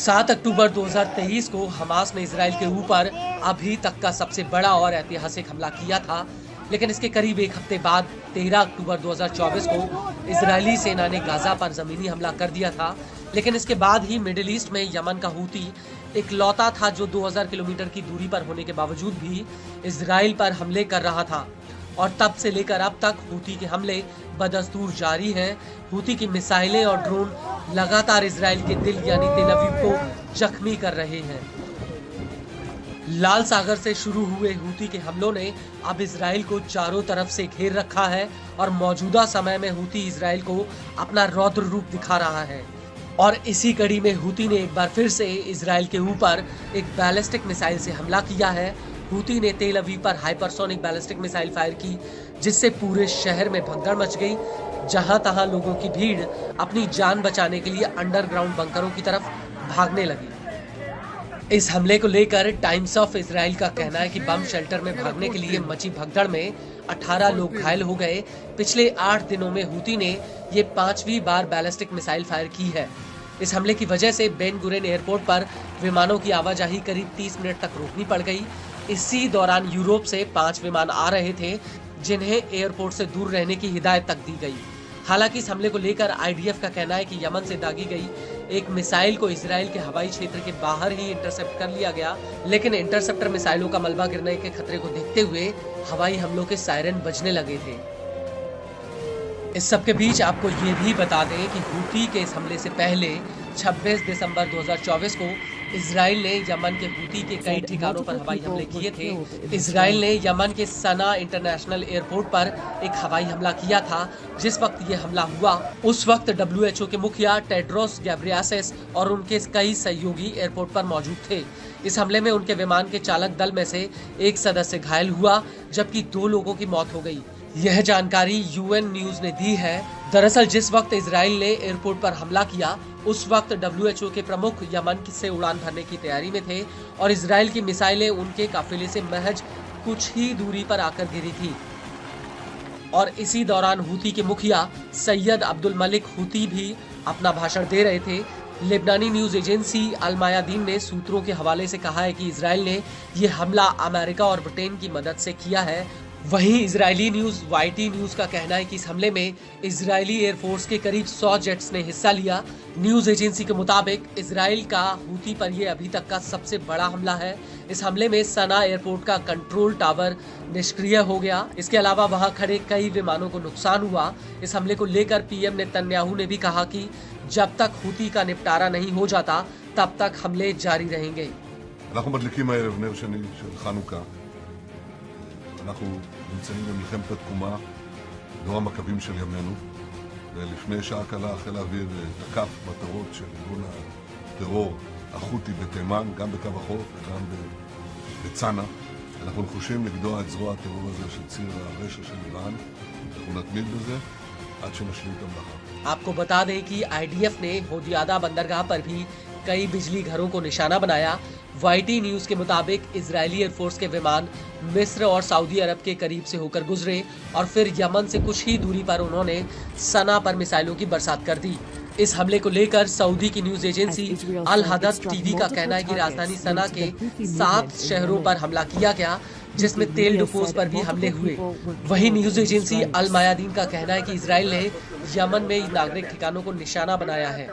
7 अक्टूबर 2023 को हमास ने इजराइल के ऊपर अभी तक का सबसे बड़ा और ऐतिहासिक हमला किया था, लेकिन इसके करीब एक हफ्ते बाद 13 अक्टूबर 2024 को इजरायली सेना ने गाजा पर जमीनी हमला कर दिया था। लेकिन इसके बाद ही मिडिल ईस्ट में यमन का हूती इकलौता था जो 2000 किलोमीटर की दूरी पर होने के बावजूद भी इजराइल पर हमले कर रहा था। और तब से लेकर अब तक हूती के हमले बदस्तूर जारी हैं। हूती की मिसाइलें और ड्रोन लगातार इजराइल के दिल यानी तेल अवीव को जख्मी कर रहे हैं। लाल सागर से शुरू हुए हूती के हमलों ने अब इजराइल को चारों तरफ से घेर रखा है और मौजूदा समय में हूती इजराइल को अपना रौद्र रूप दिखा रहा है। और इसी कड़ी में हूती ने एक बार फिर से इजराइल के ऊपर एक बैलिस्टिक मिसाइल से हमला किया है। हूती ने तेल अवीव पर हाइपरसोनिक बैलिस्टिक मिसाइल फायर की, जिससे पूरे शहर में भगदड़ मच गई। जहां तहां लोगों की भीड़ अपनी जान बचाने के लिए अंडरग्राउंड बंकरों की तरफ भागने लगी। इस हमले को लेकर टाइम्स ऑफ इजराइल का कहना है कि बम शेल्टर में भागने के लिए मची भगदड़ में 18 लोग घायल हो गए। पिछले 8 दिनों में हूती ने ये 5वीं बार बैलिस्टिक मिसाइल फायर की है। इस हमले की वजह से बेन गुरेन एयरपोर्ट पर विमानों की आवाजाही करीब 30 मिनट तक रोकनी पड़ गई। इसी दौरान यूरोप से 5 विमान आ रहे थे, जिन्हें एयरपोर्ट से दूर रहने की हिदायत तक दी गई। हालांकि इस हमले को लेकर आईडीएफ का कहना है कि यमन से दागी गई एक मिसाइल को इजराइल के हवाई क्षेत्र के बाहर ही इंटरसेप्ट कर लिया गया, लेकिन इंटरसेप्टर मिसाइलों का मलबा गिरने के खतरे को देखते हुए हवाई हमलों के सायरन बजने लगे थे। इस सब के बीच आपको ये भी बता दें कि हूती के इस हमले से पहले 26 दिसंबर 2024 को इजराइल ने यमन के हूती के कई ठिकानों पर हवाई हमले किए थे। इजराइल ने यमन के सना इंटरनेशनल एयरपोर्ट पर एक हवाई हमला किया था। जिस वक्त ये हमला हुआ उस वक्त WHO के मुखिया टेड्रोस गैब्रियासिस और उनके कई सहयोगी एयरपोर्ट पर मौजूद थे। इस हमले में उनके विमान के चालक दल में से एक सदस्य घायल हुआ, जबकि 2 लोगों की मौत हो गई। यह जानकारी UN न्यूज ने दी है। दरअसल जिस वक्त इजराइल ने एयरपोर्ट पर हमला किया उस वक्त WHO के प्रमुख यमन से उड़ान भरने की तैयारी में थे और इजराइल की मिसाइलें उनके काफिले से महज कुछ ही दूरी पर आकर गिरी थी। और इसी दौरान हूती के मुखिया सैयद अब्दुल मलिक हूती भी अपना भाषण दे रहे थे। लेबनानी न्यूज एजेंसी अल मायादीन ने सूत्रों के हवाले से कहा है कि इजराइल ने यह हमला अमेरिका और ब्रिटेन की मदद से किया है। वहीं इजरायली न्यूज YT न्यूज का कहना है कि इस हमले में इजरायली एयरफोर्स के करीब 100 जेट्स ने हिस्सा लिया। न्यूज एजेंसी के मुताबिक इजराइल का हूती पर यह अभी तक का सबसे बड़ा हमला है। इस हमले में सना एयरपोर्ट का कंट्रोल टावर निष्क्रिय हो गया। इसके अलावा वहां खड़े कई विमानों को नुकसान हुआ। इस हमले को लेकर PM नेतन्याहू ने भी कहा कि जब तक हूती का निपटारा नहीं हो जाता तब तक हमले जारी रहेंगे। אנחנו נמצאים במלחמת התקומה, דור המכבים של ימינו, ולפני שעה קלה חיל האוויר תקף מטרות של ארגון הטרור החותי בתימן, גם בקו החוף וגם בצנע. אנחנו נחושים לגדוע את זרוע הטרור הזה של ציר הרשע של איראן. אנחנו נתמיד בזה עד שנשלים את המלאכה. आपको बता दें कि IDF ने होदियादा बंदरगाह पर भी कई बिजली घरों को निशाना बनाया। YT न्यूज के मुताबिक इजरायली एयरफोर्स के विमान मिस्र और सऊदी अरब के करीब से होकर गुजरे और फिर यमन से कुछ ही दूरी पर उन्होंने सना पर मिसाइलों की बरसात कर दी। इस हमले को लेकर सऊदी की न्यूज एजेंसी अल हदथ TV का कहना है कि राजधानी सना के 7 शहरों पर हमला किया गया, जिसमें तेल डिपोज पर भी हमले हुए। वहीं न्यूज एजेंसी अल मायादीन का कहना है कि इजराइल ने यमन में नागरिक ठिकानों को निशाना बनाया है।